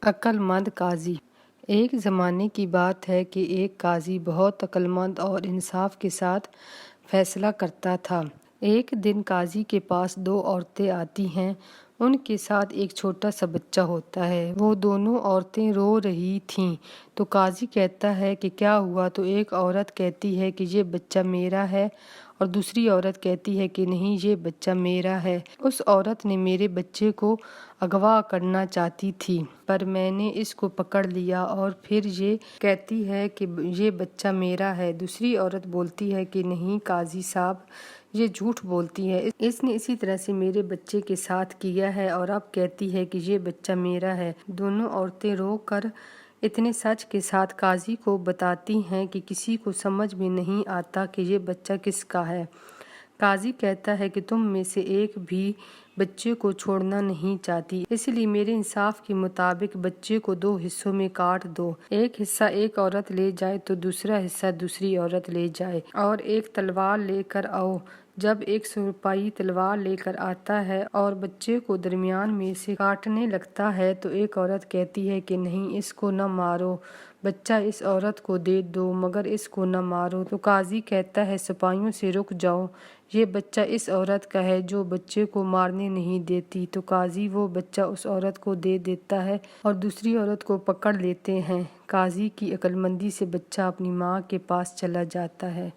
عقل مند قاضی۔ ایک زمانے کی بات ہے کہ ایک قاضی بہت عقل مند اور انصاف کے ساتھ فیصلہ کرتا تھا۔ ایک دن قاضی کے پاس دو عورتیں آتی ہیں، ان کے ساتھ ایک چھوٹا سا بچہ ہوتا ہے۔ وہ دونوں عورتیں رو رہی تھیں تو قاضی کہتا ہے کہ کیا ہوا؟ تو ایک عورت کہتی ہے کہ یہ بچہ میرا ہے اور دوسری عورت کہتی ہے کہ نہیں، یہ بچہ میرا ہے۔ اس عورت نے میرے بچے کو اغوا کرنا چاہتی تھی، پر میں نے اس کو پکڑ لیا، اور پھر یہ کہتی ہے کہ یہ بچہ میرا ہے۔ دوسری عورت بولتی ہے کہ نہیں قاضی صاحب، یہ جھوٹ بولتی ہے، اس نے اسی طرح سے میرے بچے کے ساتھ کیا ہے اور اب کہتی ہے کہ یہ بچہ میرا ہے۔ دونوں عورتیں رو کر اتنے سچ کے ساتھ قاضی کو بتاتی ہیں کہ کسی کو سمجھ میں نہیں آتا کہ یہ بچہ کس کا ہے۔ قاضی کہتا ہے کہ تم میں سے ایک بھی بچے کو چھوڑنا نہیں چاہتی، اس لیے میرے انصاف کے مطابق بچے کو دو حصوں میں کاٹ دو۔ ایک حصہ ایک عورت لے جائے تو دوسرا حصہ دوسری عورت لے جائے، اور ایک تلوار لے کر آؤ۔ جب ایک سپاہی تلوار لے کر آتا ہے اور بچے کو درمیان میں سے کاٹنے لگتا ہے تو ایک عورت کہتی ہے کہ نہیں، اس کو نہ مارو، بچہ اس عورت کو دے دو، مگر اس کو نہ مارو۔ تو قاضی کہتا ہے سپاہیوں سے رک جاؤ، یہ بچہ اس عورت کا ہے جو بچے کو مارنے نہیں دیتی۔ تو قاضی وہ بچہ اس عورت کو دے دیتا ہے اور دوسری عورت کو پکڑ لیتے ہیں۔ قاضی کی عقل مندی سے بچہ اپنی ماں کے پاس چلا جاتا ہے۔